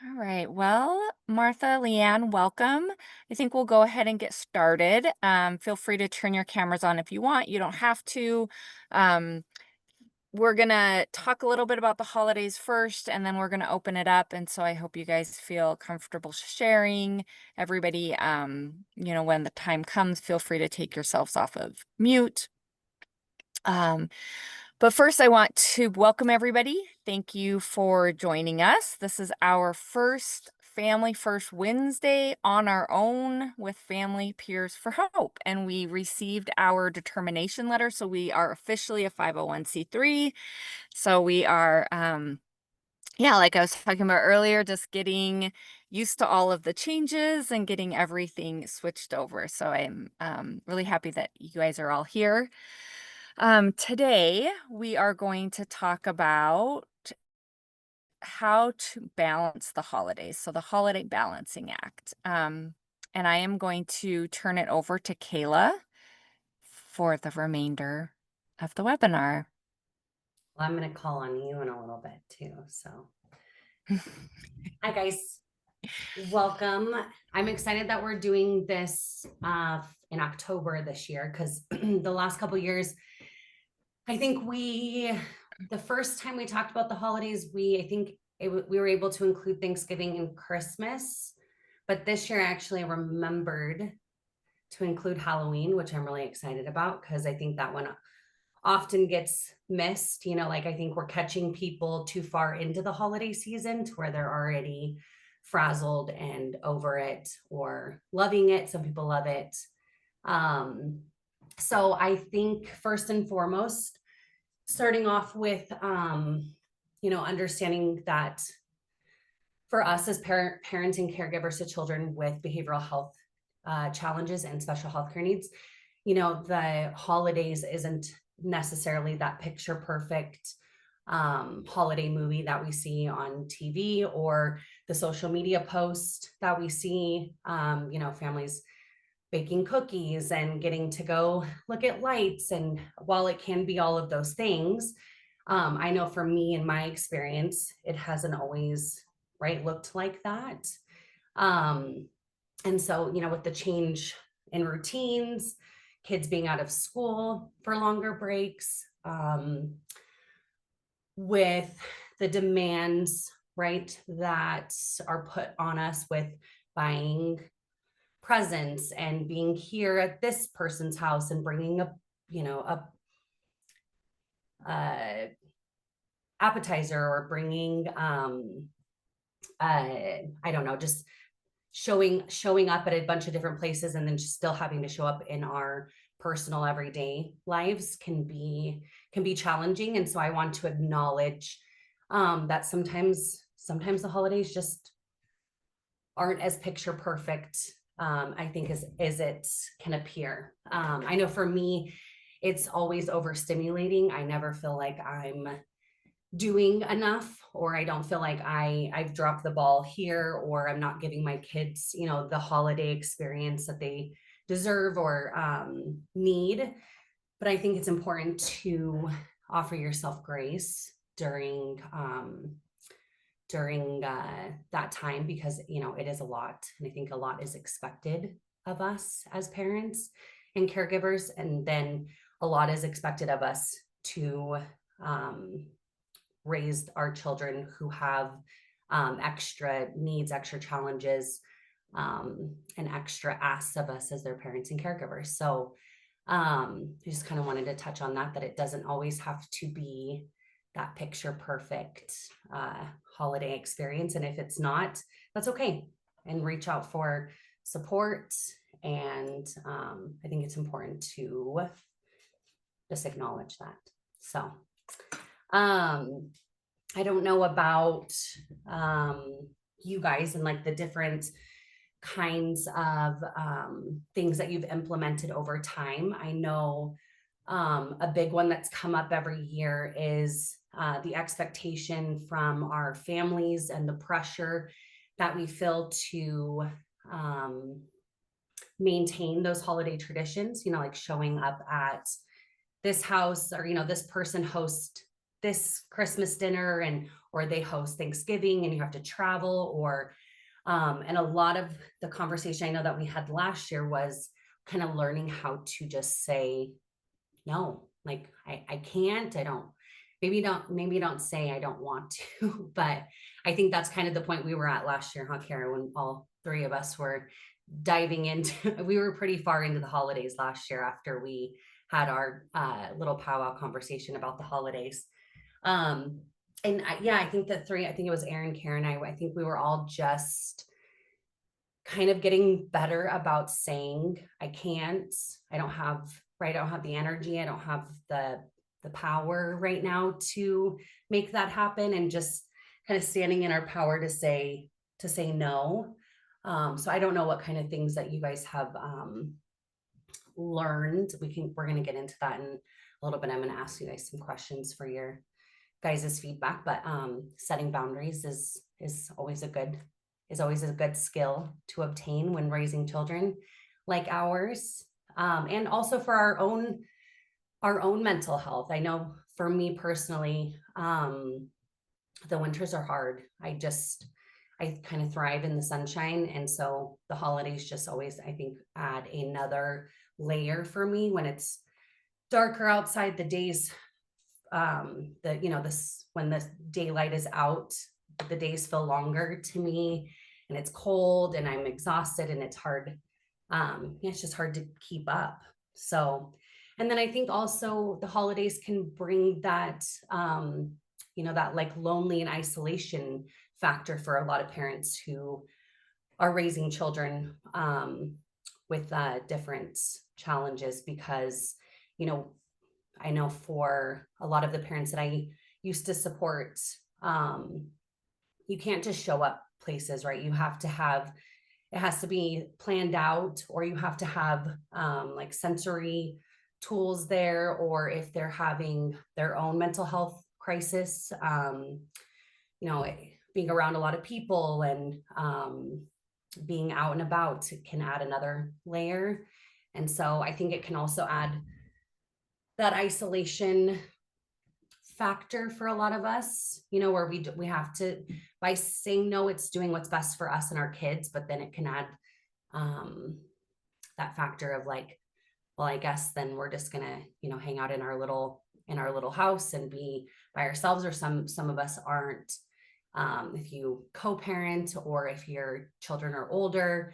All right. Well, Martha, Leanne, welcome. I think we'll go ahead and get started. Feel free to turn your cameras on if you want. You don't have to. Um, we're going to talk a little bit about the holidays first, and then we're going to open it up. And so I hope you guys feel comfortable sharing. Everybody, when the time comes, feel free to take yourselves off of mute. Um, but first, I want to welcome everybody. Thank you for joining us. This is our first Family First Wednesday on our own with Family Peers for Hope. And we received our determination letter. So we are officially a 501c3. So we are, like I was talking about earlier, just getting used to all of the changes and getting everything switched over. So I'm really happy that you guys are all here. Today we are going to talk about how to balance the holidays. So the Holiday Balancing Act. And I am going to turn it over to Kayla for the remainder of the webinar. Well, I'm going to call on you in a little bit too. So, hi guys, welcome. I'm excited that we're doing this in October this year because the last couple of years, I think the first time we talked about the holidays, we were able to include Thanksgiving and Christmas, but this year I actually remembered to include Halloween, which I'm really excited about because I think that one often gets missed. Like I think we're catching people too far into the holiday season to where they're already frazzled and over it or loving it. Some people love it. So I think first and foremost, starting off with, understanding that for us as parents and caregivers to children with behavioral health challenges and special healthcare needs, the holidays isn't necessarily that picture perfect holiday movie that we see on TV or the social media post that we see, families baking cookies and getting to go look at lights. And while it can be all of those things, I know for me in my experience, it hasn't always looked like that. Um, and so, with the change in routines, kids being out of school for longer breaks, with the demands, that are put on us with buying presents and being here at this person's house and bringing a appetizer or bringing, I don't know, just showing up at a bunch of different places and then just still having to show up in our personal everyday lives can be challenging. And so I want to acknowledge that sometimes the holidays just aren't as picture perfect, I think, as it can appear. I know for me, it's always overstimulating. I never feel like I'm doing enough, or I don't feel like I've dropped the ball here, or I'm not giving my kids, the holiday experience that they deserve or need. But I think it's important to offer yourself grace during that time, because it is a lot, and I think a lot is expected of us as parents and caregivers, and then a lot is expected of us to raise our children who have extra needs, extra challenges, and extra asks of us as their parents and caregivers. So I just kind of wanted to touch on that it doesn't always have to be that picture perfect holiday experience. And if it's not, that's okay. And reach out for support. And I think it's important to just acknowledge that. So I don't know about you guys and like the different kinds of things that you've implemented over time. I know a big one that's come up every year is the expectation from our families and the pressure that we feel to maintain those holiday traditions, like showing up at this house, or this person hosts this Christmas dinner, and or they host Thanksgiving and you have to travel, or and a lot of the conversation I know that we had last year was kind of learning how to just say no. Like I can't, I don't, maybe don't say I don't want to, but I think that's kind of the point we were at last year, huh, Kara, when all three of us were diving into we were pretty far into the holidays last year after we had our little powwow conversation about the holidays. Um, and yeah, I think the three, I think it was Aaron, Karen, I think we were all just kind of getting better about saying I can't, I don't have, right, I don't have the energy, I don't have the power right now to make that happen, and just kind of standing in our power to say no. So I don't know what kind of things that you guys have learned. We're going to get into that in a little bit. I'm going to ask you guys some questions for your guys' feedback, but setting boundaries is always a good skill to obtain when raising children like ours, and also for our own mental health. I know for me personally, the winters are hard. I kind of thrive in the sunshine, and so the holidays just always, I think, add another layer for me when it's darker outside. The days, this, when the daylight is out, the days feel longer to me, and it's cold and I'm exhausted and it's hard. It's just hard to keep up. So, and then I think also the holidays can bring that, that like lonely and isolation factor for a lot of parents who are raising children with different challenges, because, you know, I know for a lot of the parents that I used to support, you can't just show up places, right? You have to have, it has to be planned out, or you have to have like sensory tools there, or if they're having their own mental health crisis, being around a lot of people and being out and about can add another layer. And so I think it can also add that isolation factor for a lot of us, where we have to, by saying no, it's doing what's best for us and our kids, but then it can add that factor of like, well, I guess then we're just gonna, hang out in our little house and be by ourselves, or some of us aren't. If you co-parent, or if your children are older,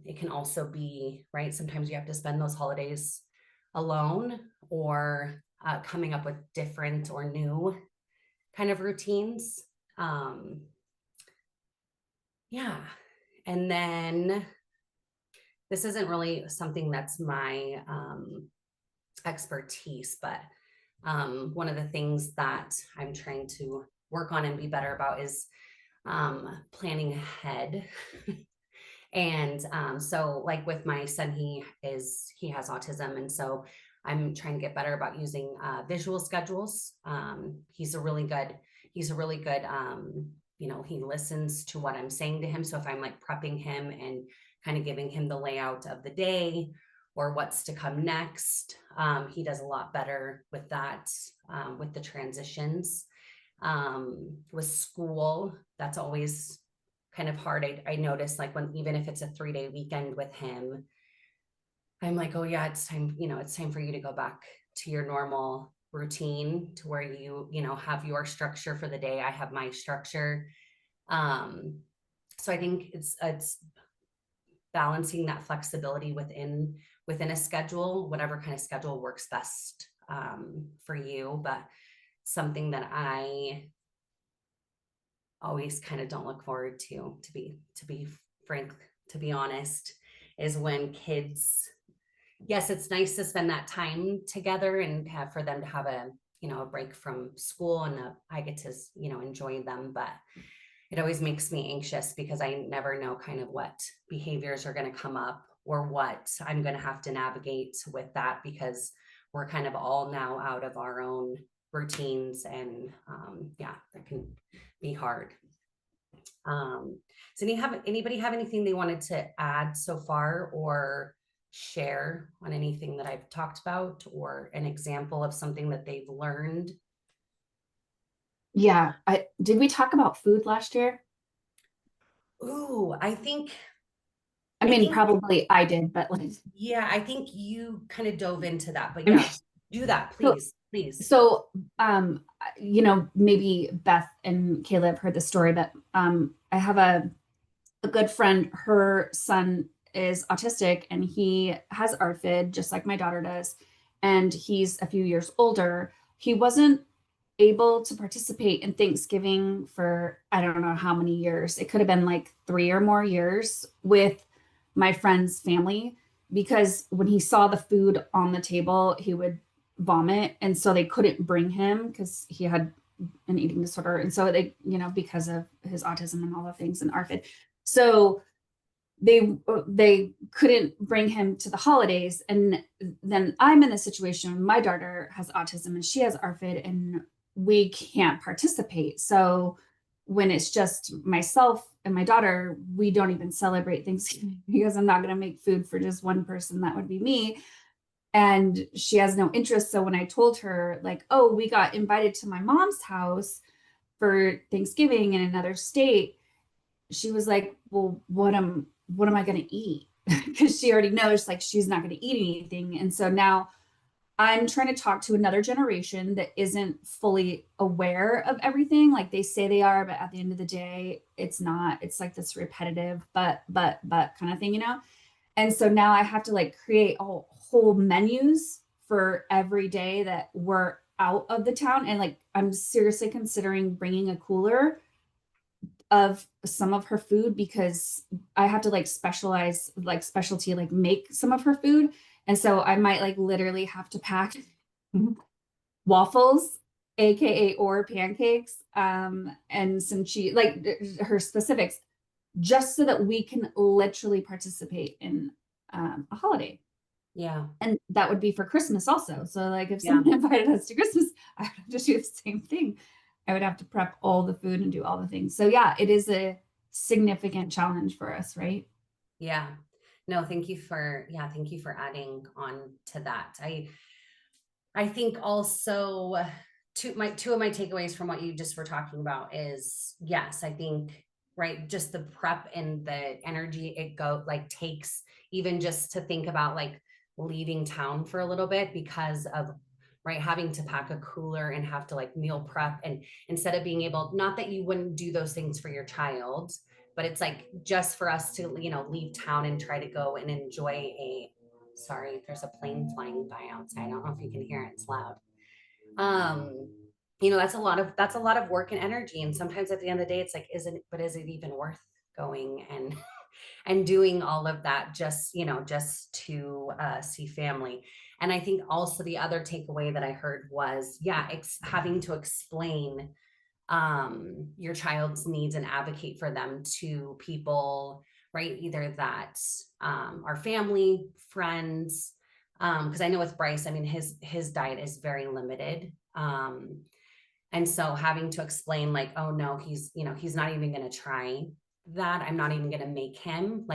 it can also be, right, sometimes you have to spend those holidays alone, or coming up with different or new kind of routines. Yeah. And then this isn't really something that's my expertise, but one of the things that I'm trying to work on and be better about is planning ahead. And so like with my son, he has autism, and so I'm trying to get better about using visual schedules. He's a really good, he listens to what I'm saying to him. So if I'm like prepping him and kind of giving him the layout of the day or what's to come next, he does a lot better with that, with the transitions. With school, that's always kind of hard. I notice, like, when, even if it's a 3-day weekend with him, I'm like, oh yeah, it's time, it's time for you to go back to your normal routine, to where you have your structure for the day. I have my structure. So I think it's balancing that flexibility within a schedule, whatever kind of schedule works best for you. But something that I always kind of don't look forward to be frank, to be honest, is when kids, yes, it's nice to spend that time together and for them to have a break from school, and I get to enjoy them, but it always makes me anxious because I never know kind of what behaviors are going to come up, or what I'm going to have to navigate with that, because we're kind of all now out of our own routines, and that can be hard. So anybody have anything they wanted to add so far, or share on anything that I've talked about, or an example of something that they've learned? Yeah. Did we talk about food last year? Ooh, I I mean, think, probably I did, but like, yeah, I think you kind of dove into that, but I mean, yeah, do that, so, please, please. so, maybe Beth and Caleb heard the story, but I have a good friend, her son is autistic and he has ARFID just like my daughter does. And he's a few years older. He wasn't able to participate in Thanksgiving for I don't know how many years. It could have been like 3 or more years with my friend's family because when he saw the food on the table, he would vomit. And so they couldn't bring him because he had an eating disorder. And so they, because of his autism and all the things and ARFID. So they couldn't bring him to the holidays. And then I'm in the situation, my daughter has autism and she has ARFID and we can't participate. So when it's just myself and my daughter, we don't even celebrate Thanksgiving because I'm not going to make food for just one person. That would be me. And she has no interest. So when I told her, like, oh, we got invited to my mom's house for Thanksgiving in another state, she was like, well, what am I going to eat? Because she already knows like she's not going to eat anything. And so now I'm trying to talk to another generation that isn't fully aware of everything. Like they say they are, but at the end of the day, it's not. It's like this repetitive but kind of thing. And so now I have to like create whole menus for every day that we're out of the town. And like I'm seriously considering bringing a cooler of some of her food because I have to like specialize, like specialty, like make some of her food. And so I might like literally have to pack waffles, aka or pancakes, and some cheese, like her specifics, just so that we can literally participate in a holiday. Yeah, And that would be for Christmas also. So like if yeah, someone invited us to Christmas, I would have to do the same thing. I would have to prep all the food and do all the things. So yeah, it is a significant challenge for us, right? yeah. No, thank you for adding on to that. I think also two of my takeaways from what you just were talking about is yes, I think right, just the prep and the energy it go like takes even just to think about like leaving town for a little bit because of right having to pack a cooler and have to like meal prep and instead of being able not that you wouldn't do those things for your child but it's like just for us to leave town and try to go and enjoy a sorry, there's a plane flying by outside. I don't know if you can hear it. It's loud. Um, that's a lot of work and energy. And sometimes at the end of the day, it's like, is it even worth going and and doing all of that just, just to see family. And I think also the other takeaway that I heard was, yeah, having to explain your child's needs and advocate for them to people, right? Either that are family, friends. Because I know with Bryce, I mean, his diet is very limited. And so having to explain, like, oh no, he's not even gonna try that. I'm not even gonna make him.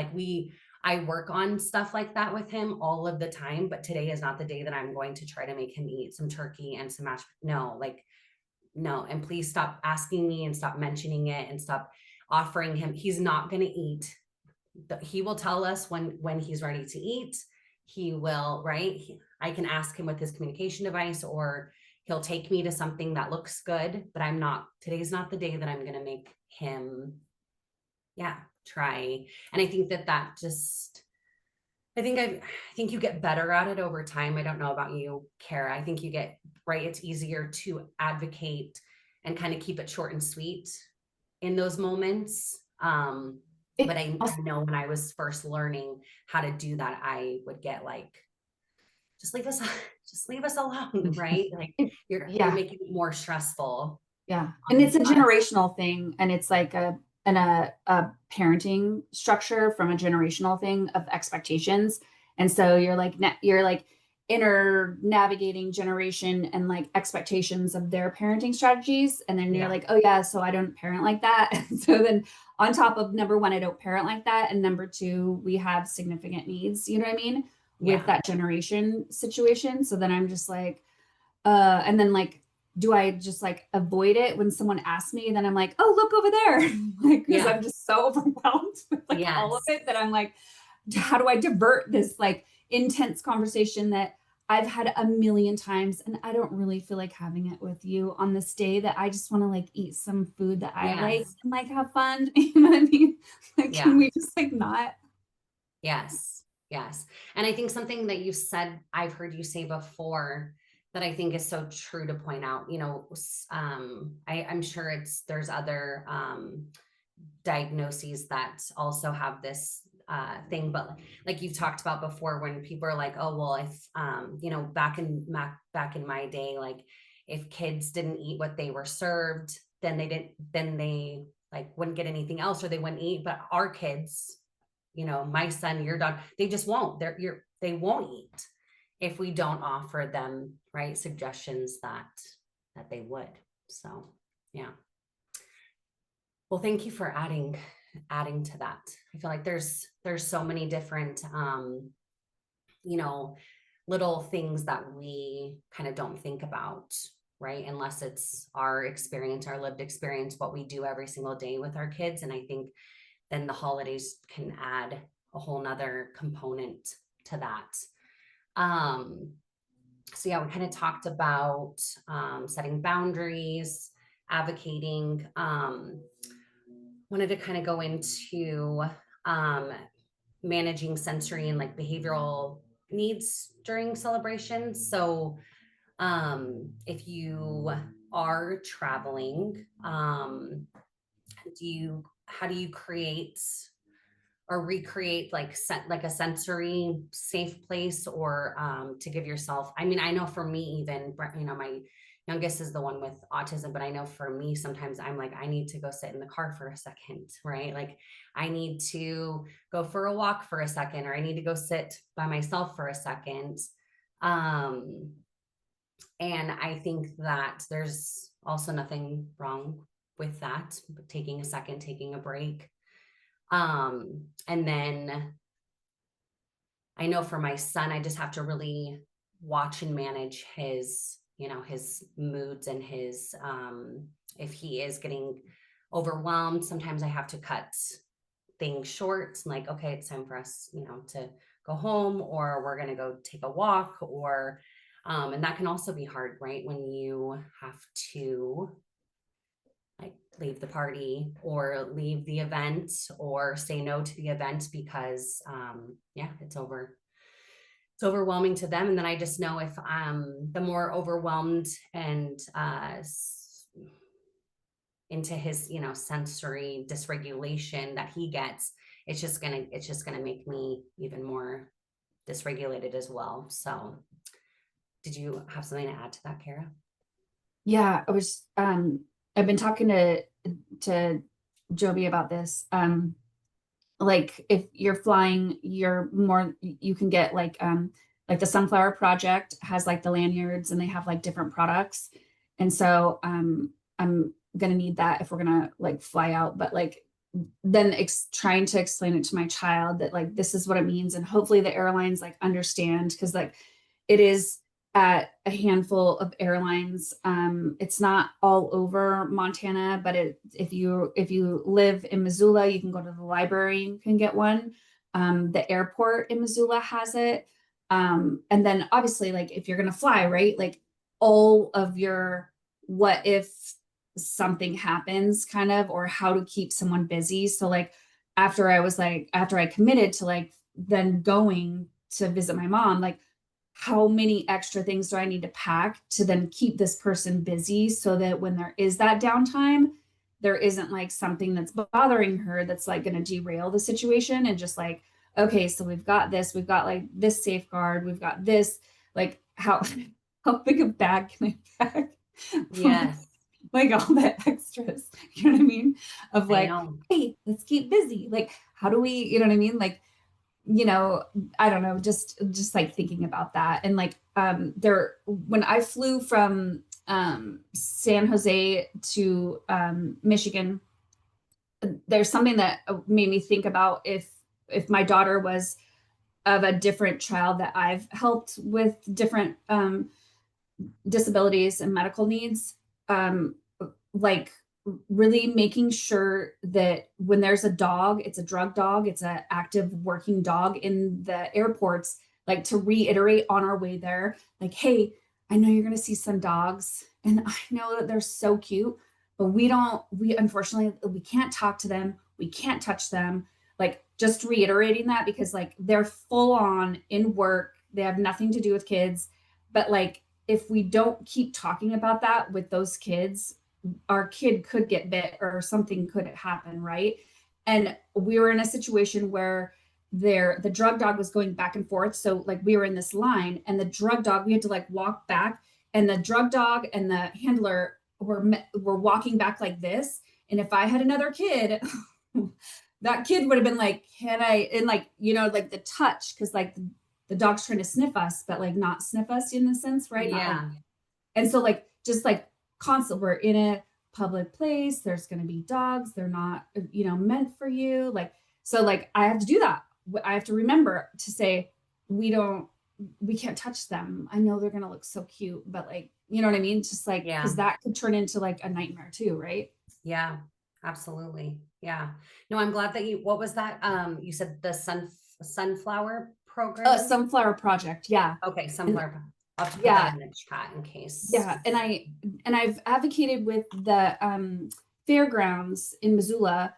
I work on stuff like that with him all of the time, but today is not the day that I'm going to try to make him eat some turkey and some mashed. No, like no, and please stop asking me and stop mentioning it and stop offering him. He's not going to eat. He will tell us when he's ready to eat. He will, right? I can ask him with his communication device or he'll take me to something that looks good, but today's not the day that I'm going to make him, yeah, try. And I think that just I think you get better at it over time. I don't know about you, Kara. I think you get right. It's easier to advocate and kind of keep it short and sweet in those moments. But It I also, know when I was first learning how to do that, I would get like, just leave us, just leave us alone, right? Like it, you're yeah, making it more stressful yeah. And on it's a us. generational thing. And it's like a parenting structure from a generational thing of expectations. And so you're like inner navigating generation and like expectations of their parenting strategies. And then you're Yeah, like, oh yeah, so I don't parent like that. So then on top of number one, I don't parent like that. And number two, we have significant needs, you know what I mean? With yeah, that generation situation. So then I'm just like, and then like do I just like avoid it when someone asks me? Then I'm like, oh, look over there. Like, because Yeah. I'm just so overwhelmed with like all of Yes. it that I'm like, how do I divert this like intense conversation that I've had a million times and I don't really feel like having it with you on this day that I just want to like eat some food that I like Yes. and like have fun. You know what I mean? Like, Yeah. can we just like not? Yes. Yes. And I think something that you said, I've heard you say before that I think is so true to point out, I'm sure there's other diagnoses that also have this thing, but like you've talked about before, when people are like, oh, well, if back in my day, like if kids didn't eat what they were served, then they like wouldn't get anything else, or they wouldn't eat. But our kids, my son, your dog, they just won't. They won't eat if we don't offer them right suggestions that they would. So yeah. Well, thank you for adding to that. I feel like there's so many different little things that we kind of don't think about, right? Unless it's our experience, our lived experience, what we do every single day with our kids. And I think then the holidays can add a whole nother component to that. So yeah, we kind of talked about setting boundaries, advocating, wanted to kind of go into managing sensory and like behavioral needs during celebrations. So if you are traveling, how do you create or recreate like a sensory safe place, or to give yourself, I mean, I know for me, even, my youngest is the one with autism, but I know for me, sometimes I'm like, I need to go sit in the car for a second, right? Like I need to go for a walk for a second, or I need to go sit by myself for a second. And I think that there's also nothing wrong with that, but taking a second, taking a break. And then I know for my son, I just have to really watch and manage his moods and his, if he is getting overwhelmed, sometimes I have to cut things short. Like, okay, it's time for us, to go home, or we're going to go take a walk, or, and that can also be hard, right? When you have to like leave the party or leave the event or say no to the event because it's overwhelming to them. And then I just know if the more overwhelmed and into his sensory dysregulation that he gets, it's just gonna make me even more dysregulated as well. So did you have something to add to that, Kara? Yeah, I've been talking to Joby about this. Like if you're flying, you can get like the Sunflower Project has like the lanyards and they have like different products. And so I'm gonna need that if we're gonna like fly out, but like then trying to explain it to my child that like this is what it means, and hopefully the airlines like understand, because like it is at a handful of airlines. It's not all over Montana, but if you live in Missoula, you can go to the library and can get one. The airport in Missoula has it. And then obviously, like if you're gonna fly, right? Like all of your what if something happens kind of, or how to keep someone busy. So like after I committed to like then going to visit my mom, like how many extra things do I need to pack to then keep this person busy so that when there is that downtime, there isn't like something that's bothering her that's like going to derail the situation, and just like, okay, so we've got like this safeguard, we've got this, like how big a bag can I pack? Yes. Like all the extras, you know what I mean? Of like, know. hey, let's keep busy. Like, how do we, you know what I mean? Like, I don't know, just like thinking about that. And like when I flew from San Jose to Michigan, there's something that made me think about if my daughter was of a different child that I've helped with different disabilities and medical needs, like really making sure that when there's a dog, it's a drug dog, it's an active working dog in the airports, like to reiterate on our way there, like, hey, I know you're going to see some dogs and I know that they're so cute, but we unfortunately, we can't talk to them. We can't touch them. Like just reiterating that because like they're full on in work. They have nothing to do with kids. But like, if we don't keep talking about that with those kids, our kid could get bit or something could happen, right? And we were in a situation where the drug dog was going back and forth. So like we were in this line and the drug dog, we had to like walk back and the drug dog and the handler were walking back like this. And if I had another kid, that kid would have been like, can I, and like, you know, like the touch, because like the dog's trying to sniff us, but like not sniff us in a sense, right? Not Yeah. like, and so like, just like constant, we're in a public place, there's going to be dogs, they're not, you know, meant for you. Like, so like, I have to do that. I have to remember to say, we can't touch them. I know they're going to look so cute, but like, you know what I mean? It's just like, Yeah. cause that could turn into like a nightmare too, right? Yeah, absolutely. Yeah. No, I'm glad that what was that? You said the sunflower program? Sunflower project. Yeah. Okay, sunflower. I'll have to put Yeah. that in the chat in case. Yeah. And I've advocated with the fairgrounds in Missoula.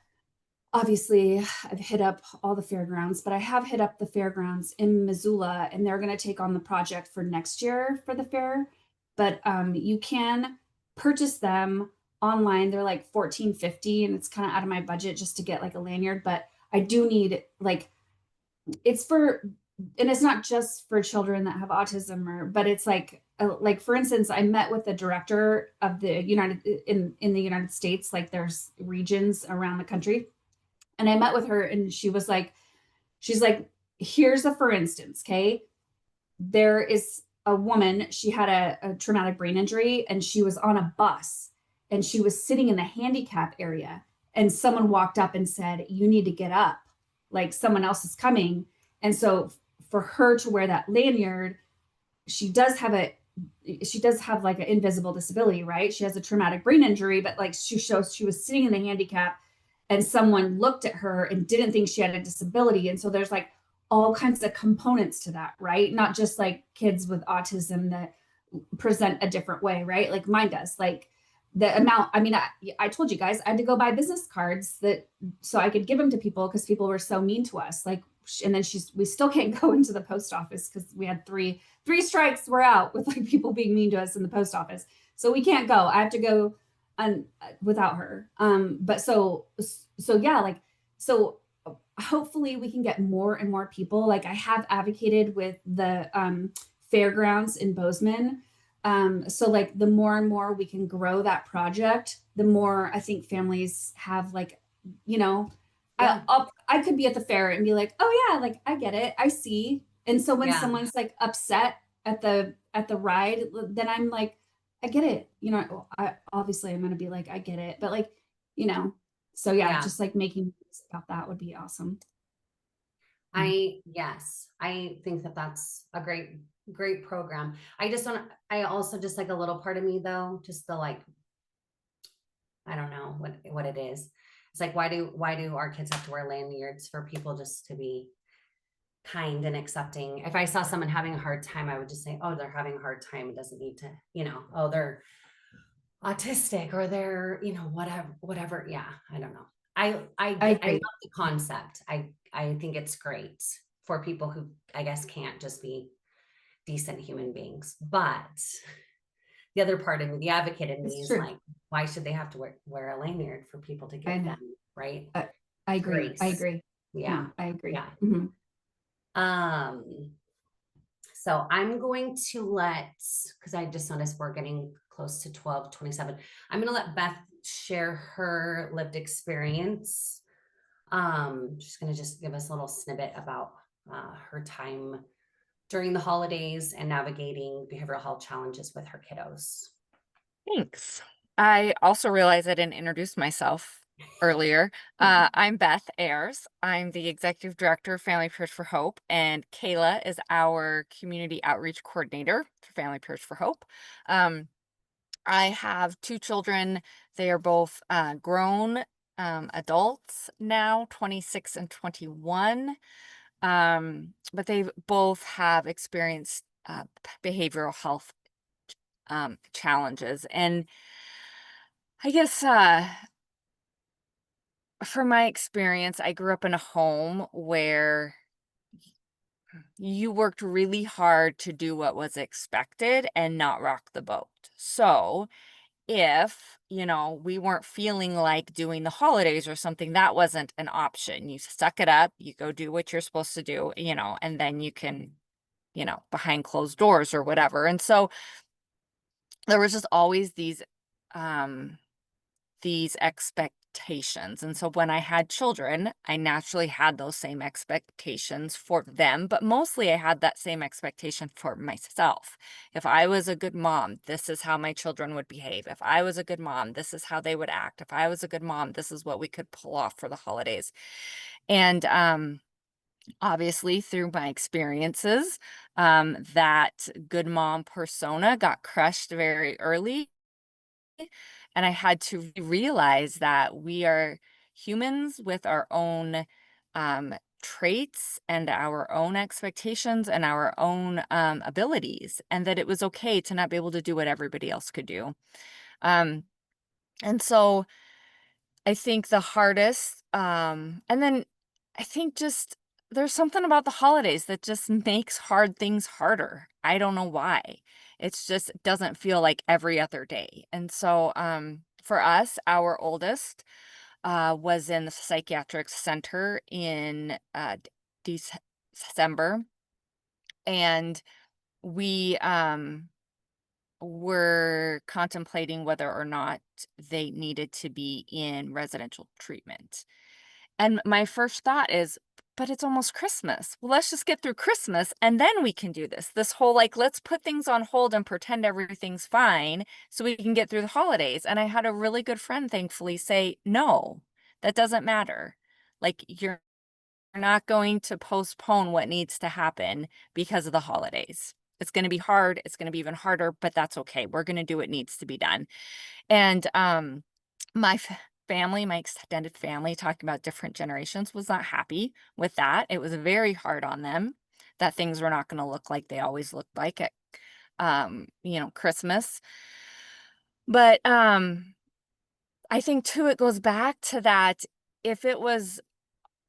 Obviously, I've hit up all the fairgrounds, but I have hit up the fairgrounds in Missoula and they're going to take on the project for next year for the fair. But you can purchase them online. They're like $14.50 and it's kind of out of my budget just to get like a lanyard. But I do need like, it's for, and it's not just for children that have autism but it's like for instance, I met with the director of the in the United States, like there's regions around the country. And I met with her and she's like, here's a for instance, okay? There is a woman, she had a traumatic brain injury and she was on a bus and she was sitting in the handicap area and someone walked up and said, you need to get up, like someone else is coming. And so for her to wear that lanyard, she does have like an invisible disability, right? She has a traumatic brain injury, but like she was sitting in the handicap and someone looked at her and didn't think she had a disability. And so there's like all kinds of components to that, right? Not just like kids with autism that present a different way, right? Like mine does. Like the amount, I mean, I told you guys I had to go buy business cards so I could give them to people because people were so mean to us. Like, and then we still can't go into the post office because we had three strikes were out with like people being mean to us in the post office. So we can't go. I have to go without her. But so yeah, like, so hopefully we can get more and more people. Like I have advocated with the fairgrounds in Bozeman. So like the more and more we can grow that project, the more I think families have like, you know, Yeah. I could be at the fair and be like, oh yeah, like I get it, I see. And so when Yeah. someone's like upset at the ride, then I'm like, I get it. You know, obviously I'm gonna be like, I get it, but like, you know, so yeah. Just like making movies about that would be awesome. Yes, I think that that's a great program. I also just like a little part of me though, just the like, I don't know what it is. It's like, why do our kids have to wear lanyards for people just to be kind and accepting? If I saw someone having a hard time, I would just say, oh, they're having a hard time. It doesn't need to, you know, oh, they're autistic or they're, you know, whatever. Yeah. I don't know. I love the concept. I think it's great for people who I guess can't just be decent human beings. But the other part of me, the advocate in me, is like, why should they have to wear a lanyard for people to give them, right? I agree. Grace. I agree. Yeah. I agree. Yeah. Mm-hmm. So I'm going to because I just noticed we're getting close to 12:27. I'm going to let Beth share her lived experience. She's going to just give us a little snippet about her time during the holidays and navigating behavioral health challenges with her kiddos. Thanks. I also realized I didn't introduce myself. earlier. I'm Beth Ayers. I'm the Executive Director of Family Prayers for Hope, and Kayla is our Community Outreach Coordinator for Family Prayers for Hope. I have two children. They are both grown adults now, 26 and 21. But they both have experienced behavioral health challenges. And I guess from my experience, I grew up in a home where you worked really hard to do what was expected and not rock the boat. So if, we weren't feeling like doing the holidays or something, that wasn't an option. You suck it up, you go do what you're supposed to do, and then you can, behind closed doors or whatever. And so there was just always these expectations. And so when I had children, I naturally had those same expectations for them, but mostly I had that same expectation for myself. If I was a good mom, this is how my children would behave. If I was a good mom, this is how they would act. If I was a good mom, this is what we could pull off for the holidays. And obviously through my experiences, that good mom persona got crushed very early, and I had to realize that we are humans with our own traits and our own expectations and our own abilities, and that it was okay to not be able to do what everybody else could do. Um, and so I think the hardest, and then I think just there's something about the holidays that just makes hard things harder. I don't know why. It's just it doesn't feel like every other day. And so for us, our oldest was in the psychiatric center in December, and we were contemplating whether or not they needed to be in residential treatment. And my first thought is, but it's almost Christmas. Well, let's just get through Christmas and then we can do this. This whole let's put things on hold and pretend everything's fine so we can get through the holidays. And I had a really good friend, thankfully, say, no, that doesn't matter. You're not going to postpone what needs to happen because of the holidays. It's going to be hard. It's going to be even harder, but that's okay. We're going to do what needs to be done. And my family, my extended family, talking about different generations, was not happy with that. It was very hard on them that things were not going to look like they always looked like at Christmas. But I think too it goes back to that, if it was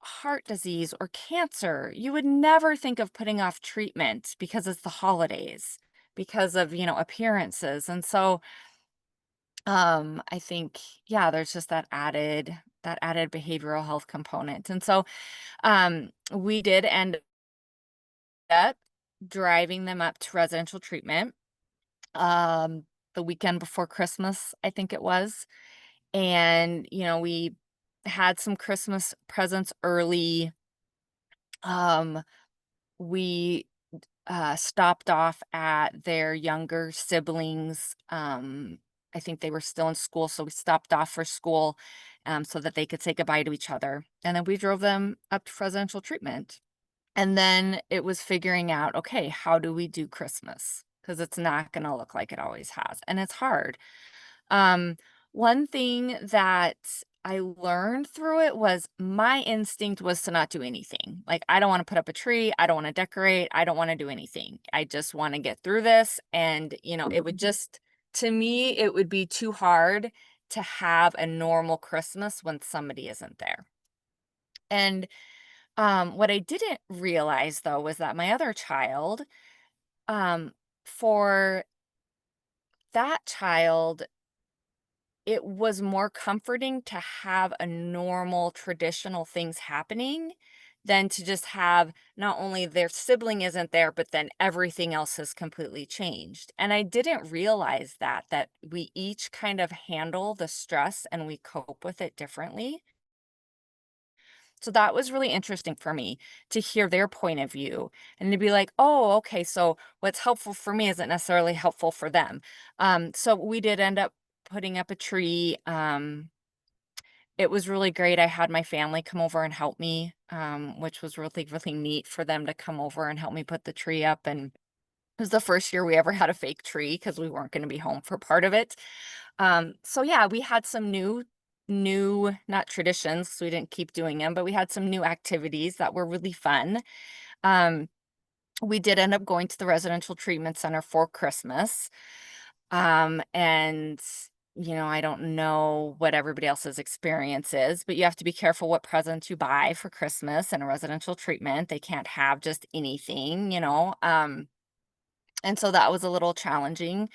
heart disease or cancer, you would never think of putting off treatment because it's the holidays, because of, appearances. And so I think, yeah, there's just that added behavioral health component. And so we did end up driving them up to residential treatment um the weekend before Christmas, I think it was. And we had some Christmas presents early. We stopped off at their younger siblings. I think they were still in school, so we stopped off for school so that they could say goodbye to each other. And then we drove them up to residential treatment. And then it was figuring out, okay, how do we do Christmas? Because it's not going to look like it always has. And it's hard. Um, One thing that I learned through it was my instinct was to not do anything. I don't want to put up a tree. I don't want to decorate. I don't want to do anything. I just want to get through this. And, it would just, to me, it would be too hard to have a normal Christmas when somebody isn't there. And what I didn't realize though was that my other child, for that child, it was more comforting to have a normal traditional things happening than to just have not only their sibling isn't there, but then everything else has completely changed. And I didn't realize that we each kind of handle the stress and we cope with it differently. So that was really interesting for me to hear their point of view and to be like, oh, okay, so what's helpful for me isn't necessarily helpful for them. So we did end up putting up a tree. it was really great. I had my family come over and help me, which was really, really neat for them to come over and help me put the tree up. And it was the first year we ever had a fake tree because we weren't going to be home for part of it. So yeah, we had some new, not traditions, so we didn't keep doing them, but we had some new activities that were really fun. Um, we did end up going to the residential treatment center for Christmas. And I don't know what everybody else's experience is, but you have to be careful what presents you buy for Christmas and a residential treatment. They can't have just anything. And so that was a little challenging.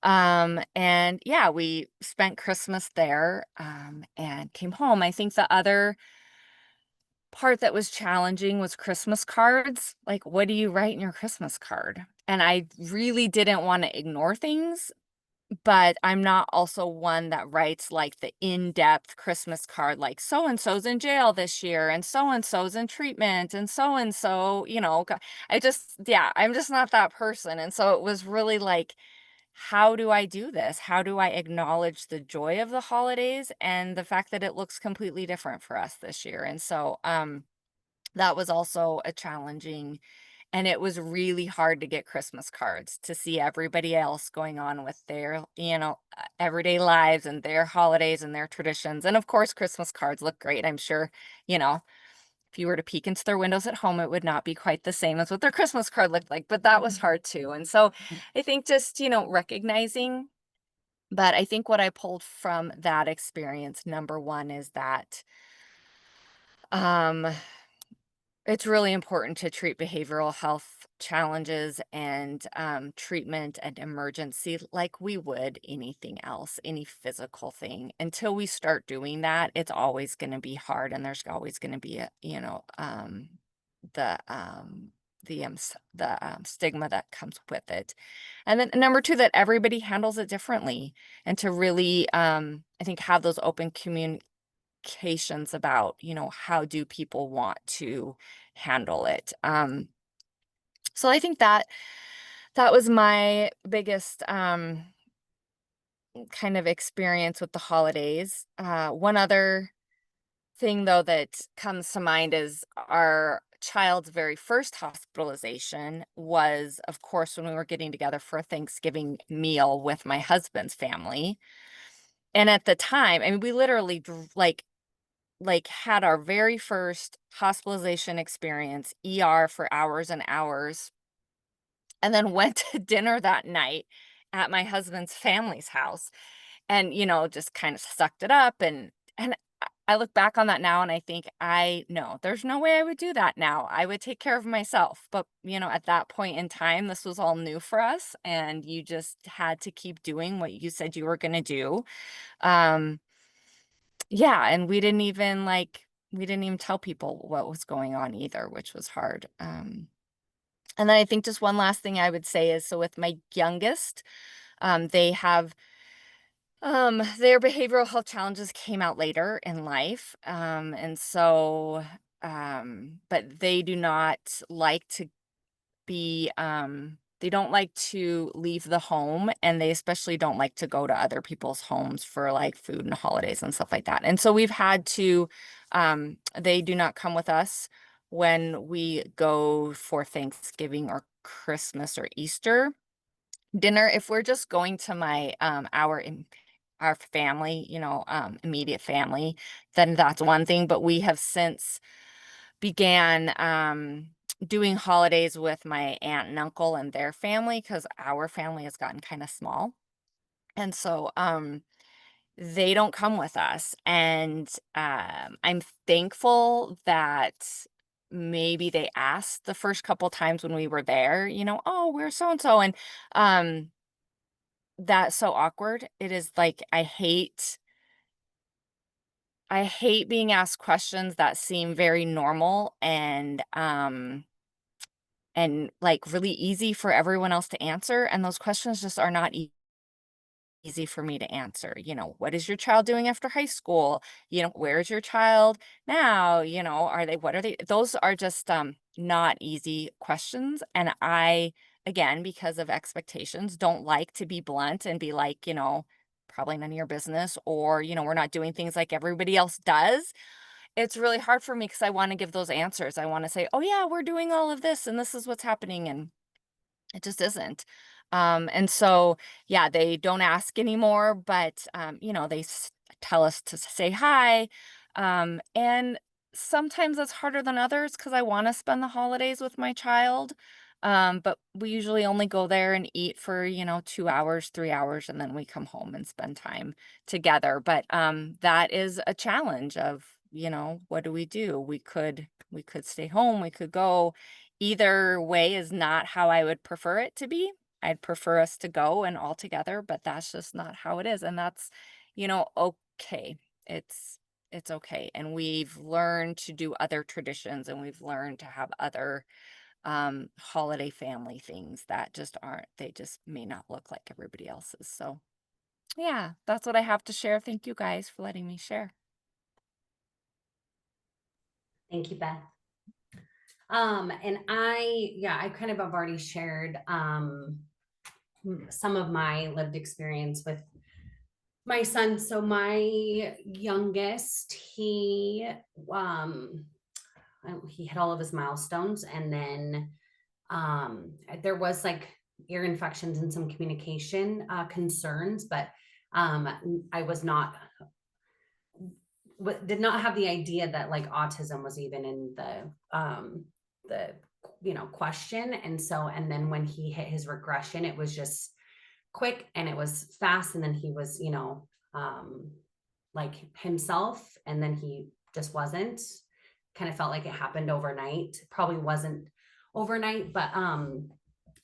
And yeah, we spent Christmas there, and came home. I think the other part that was challenging was Christmas cards. Like, what do you write in your Christmas card? And I really didn't want to ignore things, but I'm not also one that writes like the in-depth Christmas card, like so and so's in jail this year, and so so's in treatment, and so, yeah, I'm just not that person. And so it was really like, how do I do this? How do I acknowledge the joy of the holidays and the fact that it looks completely different for us this year? And so, that was also a challenging, and it was really hard to get Christmas cards to see everybody else going on with their, everyday lives and their holidays and their traditions. And of course, Christmas cards look great. I'm sure, you know, if you were to peek into their windows at home, it would not be quite the same as what their Christmas card looked like, but that was hard too. And so I think just, recognizing, but I think what I pulled from that experience, number one, is that, um, it's really important to treat behavioral health challenges and treatment and emergency like we would anything else, any physical thing. Until we start doing that, it's always going to be hard, and there's always going to be the stigma that comes with it. And then number two, that everybody handles it differently, and to really, I think, have those open communications about, how do people want to handle it. So I think that was my biggest kind of experience with the holidays. One other thing though that comes to mind is our child's very first hospitalization was, of course, when we were getting together for a Thanksgiving meal with my husband's family. And at the time, I mean, we literally had our very first hospitalization experience, ER for hours and hours, and then went to dinner that night at my husband's family's house, and, just kind of sucked it up. And I look back on that now and I think, I know there's no way I would do that now. I would take care of myself. But, at that point in time, this was all new for us, and you just had to keep doing what you said you were going to do. Um, yeah, and we didn't even tell people what was going on either, which was hard. And then I think just one last thing I would say is, so with my youngest, they have their behavioral health challenges came out later in life. And so but they do not like to be they don't like to leave the home, and they especially don't like to go to other people's homes for like food and holidays and stuff like that. And so we've had to they do not come with us when we go for Thanksgiving or Christmas or Easter dinner. If we're just going to my our family, immediate family, then that's one thing. But we have since began doing holidays with my aunt and uncle and their family, because our family has gotten kind of small. And so they don't come with us. And I'm thankful that maybe they asked the first couple times when we were there, oh, we're so and so. And that's so awkward. It is like, I hate being asked questions that seem very normal and like really easy for everyone else to answer, and those questions just are not easy for me to answer. What is your child doing after high school? Where's your child now? What are they? Those are just not easy questions. And I, again, because of expectations, don't like to be blunt and be like, probably none of your business, or, we're not doing things like everybody else does. It's really hard for me because I want to give those answers. I want to say, oh, yeah, we're doing all of this and this is what's happening. And it just isn't. And so, yeah, they don't ask anymore, but, they tell us to say hi. And sometimes it's harder than others because I want to spend the holidays with my child. But we usually only go there and eat for, 2 hours, 3 hours, and then we come home and spend time together. But that is a challenge of, what do we do? We could stay home, we could go. Either way is not how I would prefer it to be. I'd prefer us to go and all together, but that's just not how it is. And that's, okay. It's it's okay. And we've learned to do other traditions, and we've learned to have other holiday family things that just aren't, they just may not look like everybody else's. So yeah, that's what I have to share. Thank you guys for letting me share. Thank you, Beth. And I kind of have already shared some of my lived experience with my son. So my youngest, he hit all of his milestones, and then there was like ear infections and some communication concerns, but I did not have the idea that like autism was even in the question. And then when he hit his regression, it was just quick and it was fast, and then he was like himself, and then he just wasn't. Kind of felt like it happened overnight. Probably wasn't overnight, but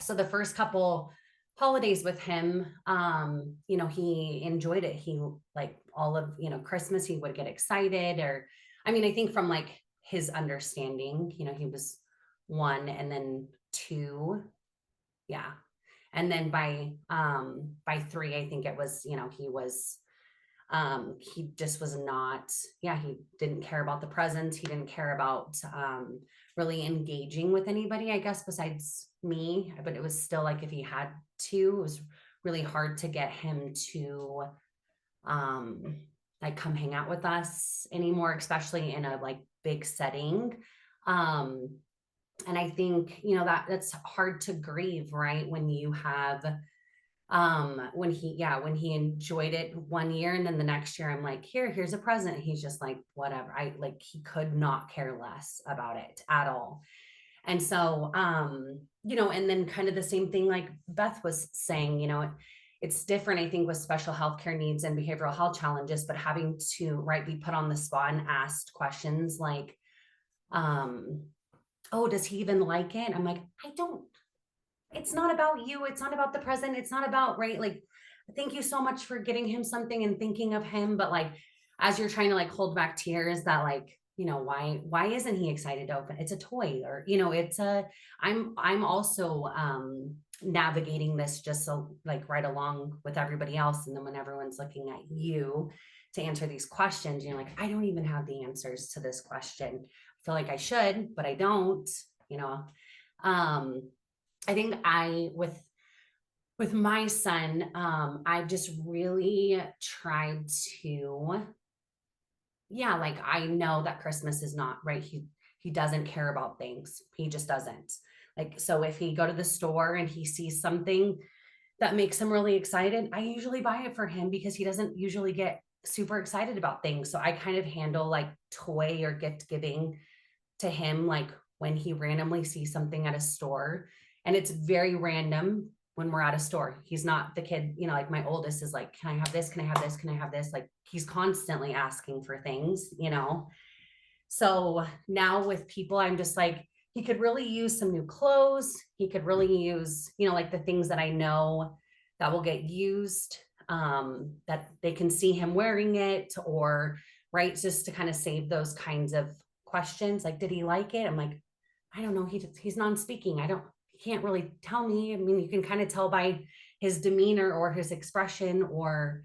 so the first couple holidays with him, he enjoyed it. He like all of, Christmas, he would get excited, or I mean, I think from like his understanding, he was 1 and then 2. Yeah. And then by 3, I think it was, he just was not, he didn't care about the presents. He didn't care about really engaging with anybody, I guess, besides me. But it was still like, if he had to, it was really hard to get him to like come hang out with us anymore, especially in a like big setting. And I think, that's hard to grieve, right? When you have when he enjoyed it 1 year, and then the next year I'm like, here's a present. He's just like, whatever. He could not care less about it at all. And so and then kind of the same thing like Beth was saying, it's different, I think, with special healthcare needs and behavioral health challenges, but having to be put on the spot and asked questions like, oh, does he even like it? I'm like, it's not about you. It's not about the present. It's not about, right? Like, thank you so much for getting him something and thinking of him. But like, as you're trying to like hold back tears, that like, why isn't he excited to open? It's a toy, or, I'm also navigating this just so like right along with everybody else. And then when everyone's looking at you to answer these questions, you're like, I don't even have the answers to this question. I feel like I should, but I don't, I think with my son, I just really tried to, like, I know that Christmas is not right. He doesn't care about things. He just doesn't. Like, so if he go to the store and he sees something that makes him really excited, I usually buy it for him because he doesn't usually get super excited about things. So I kind of handle like toy or gift giving to him, like when he randomly sees something at a store. And it's very random when we're at a store. He's not the kid, like my oldest is like, can I have this? Can I have this? Can I have this? Like, he's constantly asking for things, So now with people, I'm just like, he could really use some new clothes. He could really use, like the things that I know that will get used, that they can see him wearing it, or right, just to kind of save those kinds of questions. Like, did he like it? I'm like, I don't know. He's non-speaking. He can't really tell me. I mean, you can kind of tell by his demeanor or his expression, or,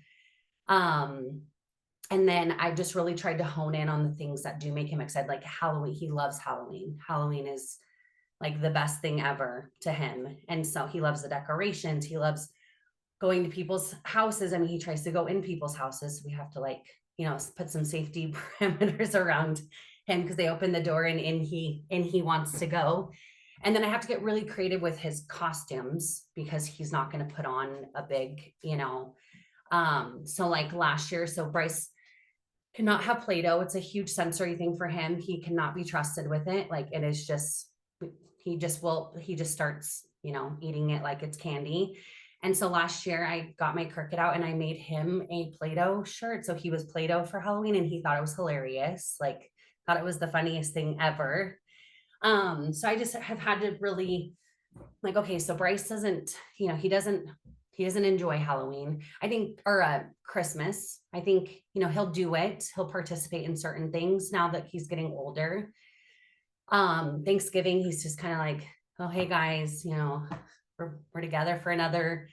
and then I just really tried to hone in on the things that do make him excited, like Halloween. He loves Halloween. Halloween is like the best thing ever to him. And so he loves the decorations. He loves going to people's houses. I mean, he tries to go in people's houses. We have to like, put some safety parameters around him because they open the door and in he wants to go. And then I have to get really creative with his costumes because he's not going to put on a big, so like last year, so Bryce cannot have Play-Doh. It's a huge sensory thing for him. He cannot be trusted with it. Like it is just, he just starts, eating it like it's candy. And so last year I got my Cricut out and I made him a Play-Doh shirt. So he was Play-Doh for Halloween and he thought it was hilarious. Like thought it was the funniest thing ever. So I just have had to really like, okay, so Bryce doesn't, he doesn't enjoy Halloween. I think, or Christmas. I think, he'll do it. He'll participate in certain things now that he's getting older. Thanksgiving, he's just kind of like, oh, hey guys, we're together for another,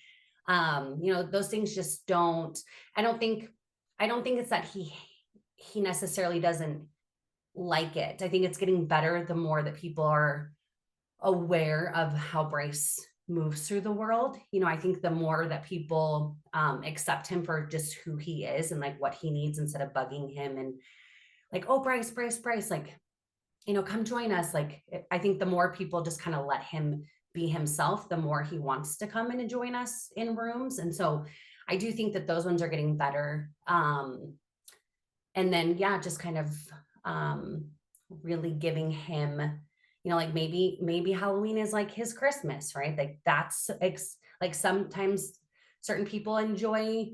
those things just don't, I don't think it's that he necessarily doesn't like it. I think it's getting better the more that people are aware of how Bryce moves through the world. I think the more that people accept him for just who he is and like what he needs instead of bugging him and like, oh, Bryce, like, come join us. Like, I think the more people just kind of let him be himself, the more he wants to come in and join us in rooms. And so I do think that those ones are getting better. And then, yeah, just kind of really giving him, like maybe Halloween is like his Christmas, right? Like that's like sometimes certain people enjoy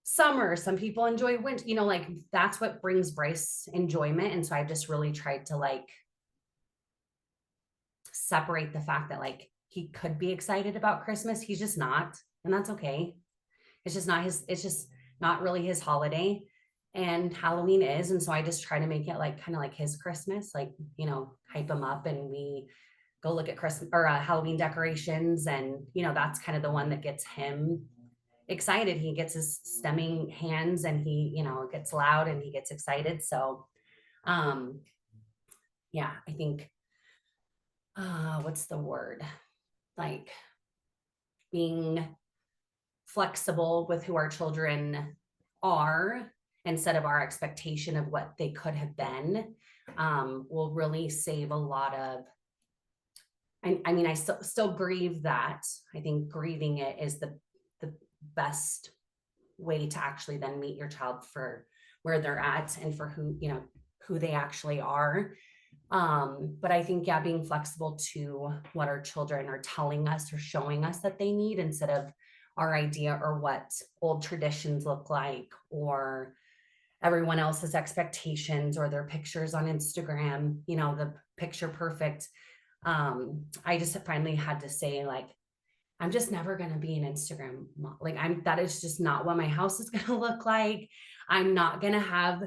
summer, some people enjoy winter, like that's what brings Bryce enjoyment. And so I just really tried to like separate the fact that like he could be excited about Christmas. He's just not, and that's okay. It's just not really his holiday. And Halloween is. And so I just try to make it like kind of like his Christmas, like, hype him up and we go look at Christmas or Halloween decorations. And, that's kind of the one that gets him excited. He gets his stemming hands and he, gets loud and he gets excited. So, yeah, I think, what's the word? Like being flexible with who our children are instead of our expectation of what they could have been, will really save a lot of, I mean, I still grieve that. I think grieving it is the best way to actually then meet your child for where they're at and for who they actually are. But I think, yeah, being flexible to what our children are telling us or showing us that they need instead of our idea or what old traditions look like or everyone else's expectations or their pictures on Instagram, the picture perfect. I just finally had to say, like, I'm just never going to be an Instagram mom. Like that is just not what my house is going to look like. I'm not going to have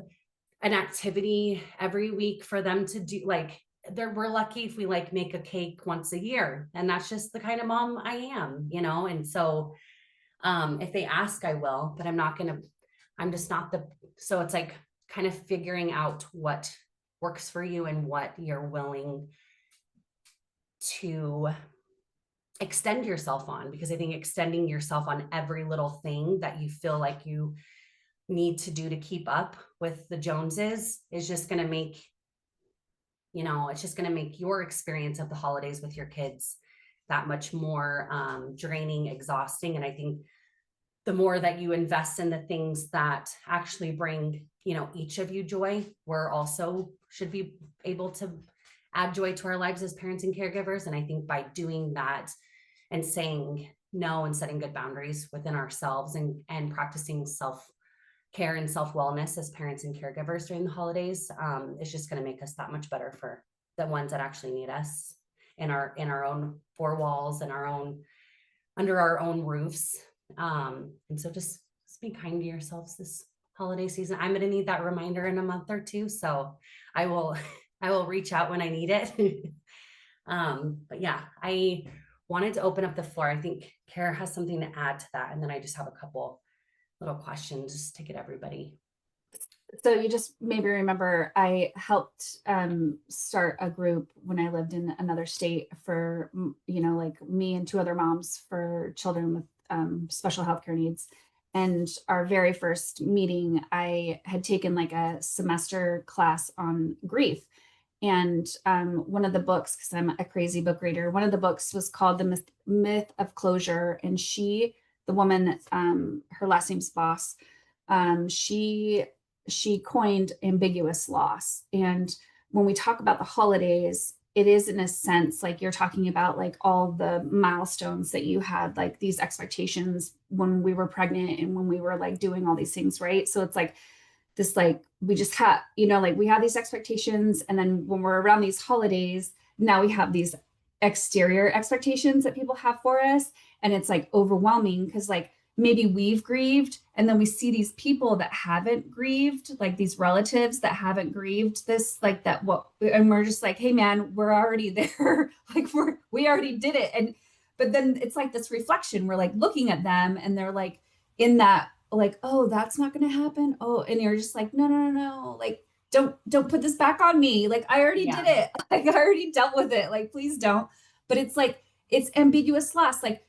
an activity every week for them to do. Like we're lucky if we like make a cake once a year, and that's just the kind of mom I am, And so, if they ask, I will, but I'm just not so it's like kind of figuring out what works for you and what you're willing to extend yourself on, because I think extending yourself on every little thing that you feel like you need to do to keep up with the Joneses is just going to make, it's just going to make your experience of the holidays with your kids that much more draining, exhausting. And I think the more that you invest in the things that actually bring, each of you joy, we're also should be able to add joy to our lives as parents and caregivers. And I think by doing that and saying no and setting good boundaries within ourselves and practicing self-care and self-wellness as parents and caregivers during the holidays, is just going to make us that much better for the ones that actually need us in our own four walls and under our own roofs. And so just be kind to yourselves this holiday season. I'm going to need that reminder in a month or two. So I will reach out when I need it. But yeah, I wanted to open up the floor. I think Kara has something to add to that. And then I just have a couple little questions just to get everybody. So you just maybe remember I helped start a group when I lived in another state for, like me and two other moms for children with special healthcare needs. And our very first meeting, I had taken like a semester class on grief. And one of the books, because I'm a crazy book reader, one of the books was called The Myth of Closure. And the woman, her last name's Boss, she coined ambiguous loss. And when we talk about the holidays, it is in a sense like you're talking about like all the milestones that you had, like these expectations when we were pregnant and when we were like doing all these things, right? So it's like this, like we just have, like we have these expectations, and then when we're around these holidays, now we have these exterior expectations that people have for us, and it's like overwhelming because like maybe we've grieved, and then we see these people that haven't grieved, like these relatives that haven't grieved this, like that what, and we're just like, hey man, we're already there. Like we already did it. And but then it's like this reflection, we're like looking at them and they're like in that, like, oh, that's not going to happen. Oh, and you're just like, no, no, no, no, like don't put this back on me, like I already did it. Like I already dealt with it, like please don't. But it's like it's ambiguous loss. Like,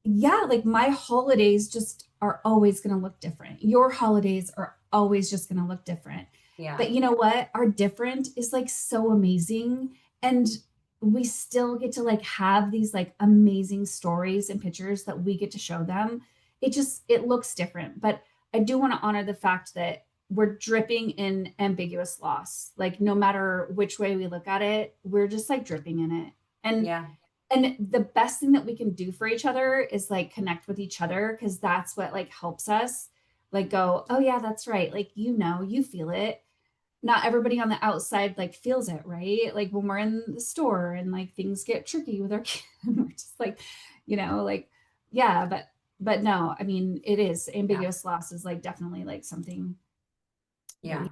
yeah, like my holidays just are always going to look different. Your holidays are always just going to look different. Yeah. But you know what? Our different is like so amazing. And we still get to like have these like amazing stories and pictures that we get to show them. It looks different. But I do want to honor the fact that we're dripping in ambiguous loss. Like no matter which way we look at it, we're just like dripping in it. And Yeah. and the best thing that we can do for each other is like connect with each other, because that's what like helps us like go, oh yeah, that's right, like you feel it. Not everybody on the outside like feels it, right? Like when we're in the store and like things get tricky with our kids, we're just like, like, yeah, but no, I mean, it is ambiguous loss is like definitely like something. Yeah.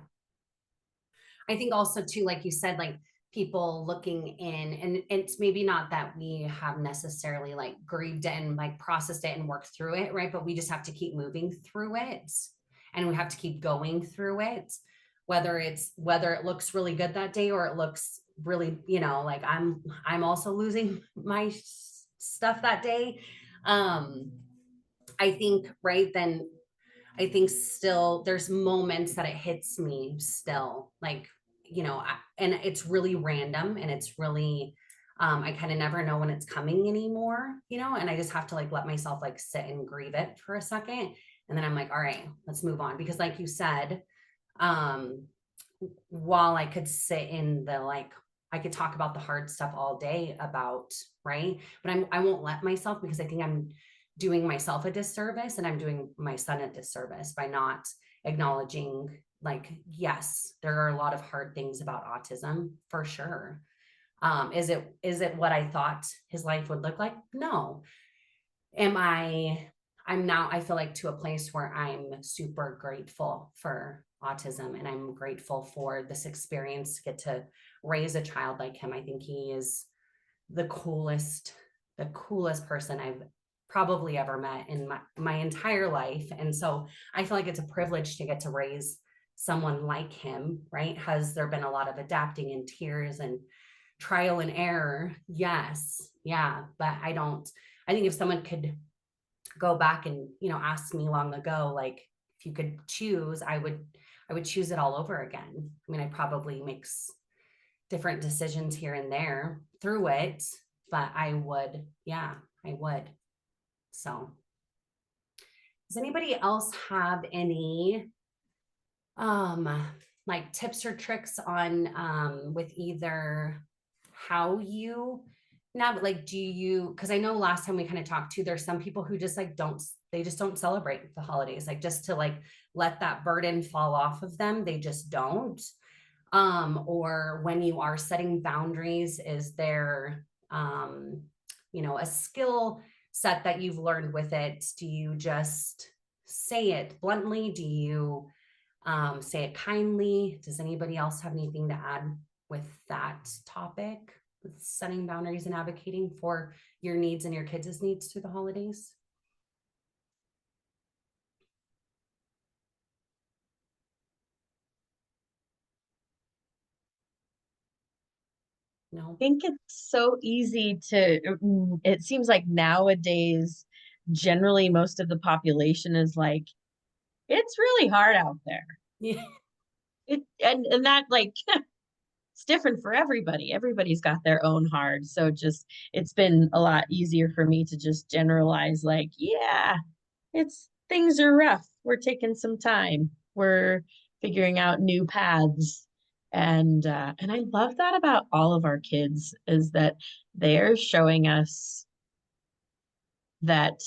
I think also too, like you said, like people looking in, and it's maybe not that we have necessarily like grieved it and like processed it and worked through it, right? But we just have to keep moving through it, and we have to keep going through it, whether it looks really good that day or it looks really, like I'm also losing my stuff that day. I think, right then, I think still there's moments that it hits me still, like, and it's really random, and it's really, I kind of never know when it's coming anymore, and I just have to like let myself like sit and grieve it for a second. And then I'm like, all right, let's move on. Because like you said, um, while I could sit in the, like, I could talk about the hard stuff all day about, right. But I won't let myself, because I think I'm doing myself a disservice, and I'm doing my son a disservice by not acknowledging, like, yes, there are a lot of hard things about autism for sure. Is it what I thought his life would look like? No. I'm now, I feel like, to a place where I'm super grateful for autism, and I'm grateful for this experience to get to raise a child like him. I think he is the coolest person I've probably ever met in my entire life. And so I feel like it's a privilege to get to raise someone like him, right? Has there been a lot of adapting and tears and trial and error? Yes. Yeah. But I think if someone could go back and, ask me long ago, like, if you could choose, I would choose it all over again. I mean, I probably makes different decisions here and there through it, but I would. So does anybody else have any like tips or tricks on with either how you now, like, do you, because I know last time we kind of talked to, there's some people who just like they just don't celebrate the holidays, like just to like let that burden fall off of them, they just don't. Or when you are setting boundaries, is there a skill set that you've learned with it? Do you just say it bluntly? Do you say it kindly? Does anybody else have anything to add with that topic, with setting boundaries and advocating for your needs and your kids' needs through the holidays? No. Think it's so easy to, it seems like nowadays generally most of the population is like, it's really hard out there. Yeah. And that like it's different for everybody. Everybody's got their own hard. So just it's been a lot easier for me to just generalize like, yeah, it's things are rough. We're taking some time. We're figuring out new paths. And I love that about all of our kids is that they're showing us that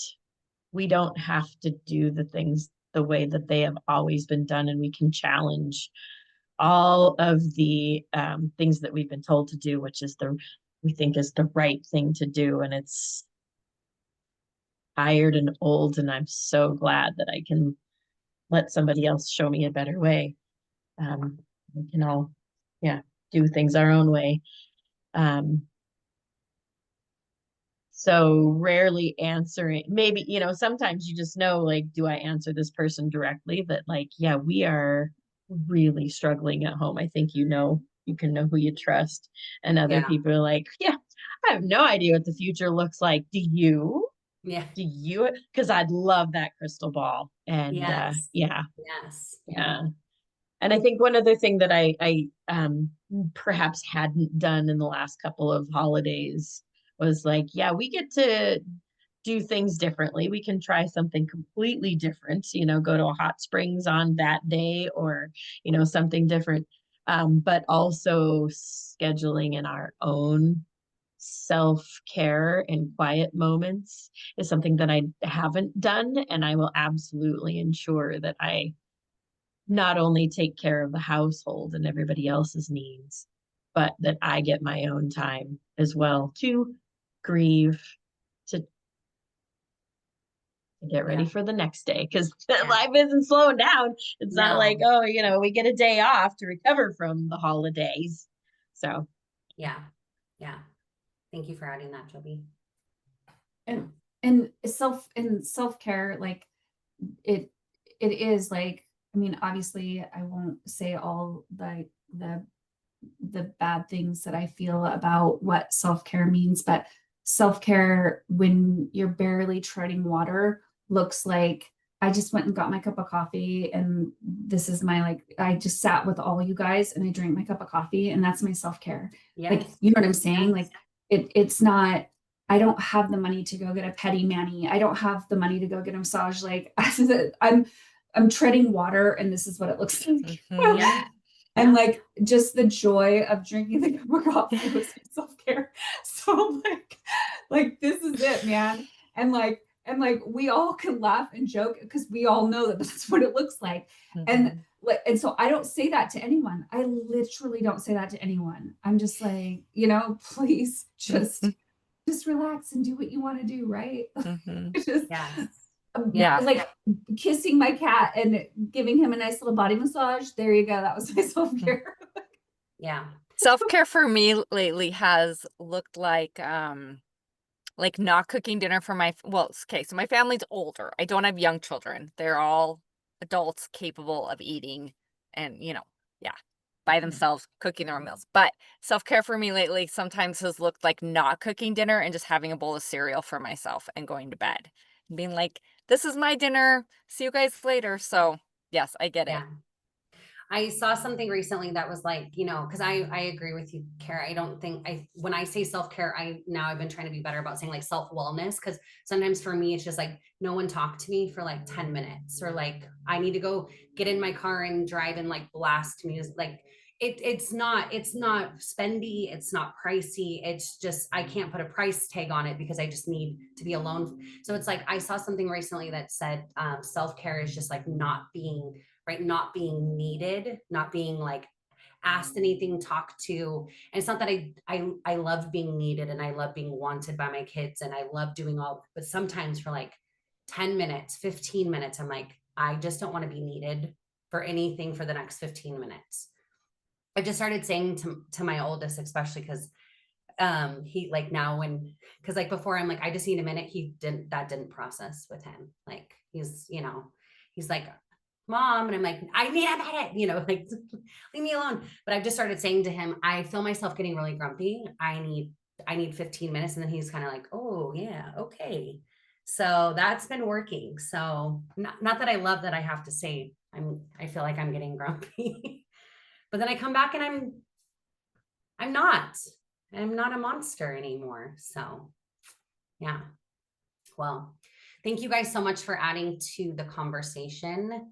we don't have to do the things the way that they have always been done, and we can challenge all of the things that we've been told to do, which is we think is the right thing to do. And it's tired and old, and I'm so glad that I can let somebody else show me a better way. We can all, yeah, do things our own way. So rarely answering, maybe, sometimes you just know, like, do I answer this person directly that like, yeah, we are really struggling at home. I think, you can know who you trust. And other Yeah. people are like, yeah, I have no idea what the future looks like. Do you? Yeah. Because I'd love that crystal ball. And Yes. yeah. Yes. Yeah. And I think one other thing that I perhaps hadn't done in the last couple of holidays was like, yeah, we get to do things differently. We can try something completely different, go to a hot springs on that day or, something different. But also scheduling in our own self-care and quiet moments is something that I haven't done. And I will absolutely ensure that I not only take care of the household and everybody else's needs, but that I get my own time as well to grieve, to get ready Yeah. for the next day. Because Yeah. life isn't slowing down. It's not No. like, oh, we get a day off to recover from the holidays. So Yeah. Yeah. Thank you for adding that, Joby. And self-care, like it is like, I mean, obviously I won't say all the bad things that I feel about what self-care means, but self-care when you're barely treading water looks like I just went and got my cup of coffee, and this is my, like, I just sat with all you guys and I drank my cup of coffee, and that's my self-care. Like, Yes. you know what I'm saying? Yes. Like it's not, I don't have the money to go get a pedi mani. I don't have the money to go get a massage. Like I'm treading water, and this is what it looks like. Mhm. Yeah. And like just the joy of drinking the cup of coffee was self-care. So like this is it, man. And like we all can laugh and joke because we all know that that's what it looks like. Mhm. And so I don't say that to anyone. I literally don't say that to anyone. I'm just like, please just relax and do what you want to do, right? Mhm. Just Yes. Yeah. like kissing my cat and giving him a nice little body massage. There you go. That was my self-care. Yeah. Self-care for me lately has looked like not cooking dinner for okay, so my family's older. I don't have young children. They're all adults capable of eating and, yeah, by themselves, cooking their own meals. But self-care for me lately sometimes has looked like not cooking dinner and just having a bowl of cereal for myself and going to bed. And being like, this is my dinner. See you guys later. So yes, I get it. Yeah. I saw something recently that was like, because I agree with you, Kara. I don't think when I say self-care, I've been trying to be better about saying like self-wellness, because sometimes for me, it's just like, no one talked to me for like 10 minutes, or like, I need to go get in my car and drive and like blast music. Like it's not spendy. It's not pricey. It's just, I can't put a price tag on it because I just need to be alone. So it's like, I saw something recently that said, self-care is just like not being needed, not being like asked anything, talked to. And it's not that I love being needed and I love being wanted by my kids and I love doing all, but sometimes for like 10 minutes, 15 minutes, I'm like, I just don't want to be needed for anything for the next 15 minutes. I just started saying to my oldest, especially because he like now because like before I'm like, I just need a minute. That didn't process with him. Like he's like, Mom, and I'm like, I need a minute, like leave me alone. But I've just started saying to him, I feel myself getting really grumpy. I need 15 minutes. And then he's kind of like, oh yeah, okay. So that's been working. So not that I love that I have to say I feel like I'm getting grumpy. But then I come back and I'm not a monster anymore. So yeah. Well, thank you guys so much for adding to the conversation.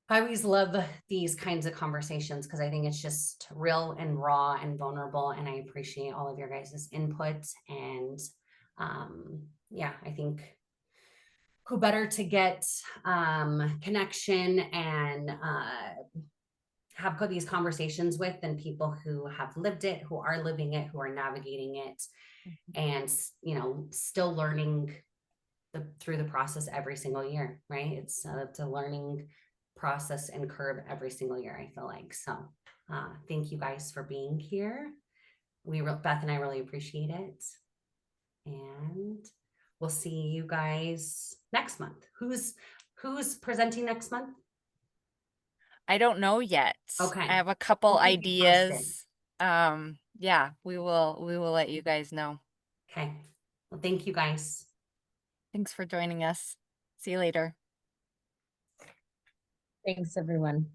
I always love these kinds of conversations because I think it's just real and raw and vulnerable. And I appreciate all of your guys' input. And yeah, I think who better to get connection and have these conversations with than people who have lived it, who are living it, who are navigating it, and still learning through the process every single year, right? It's a learning process and curve every single year, I feel like. So thank you guys for being here. Beth and I really appreciate it. And we'll see you guys next month. Who's presenting next month? I don't know yet. Okay. I have a couple We'll keep you posted. ideas. Yeah, we will let you guys know. Okay. Well, thank you guys. Thanks for joining us. See you later. Thanks, everyone.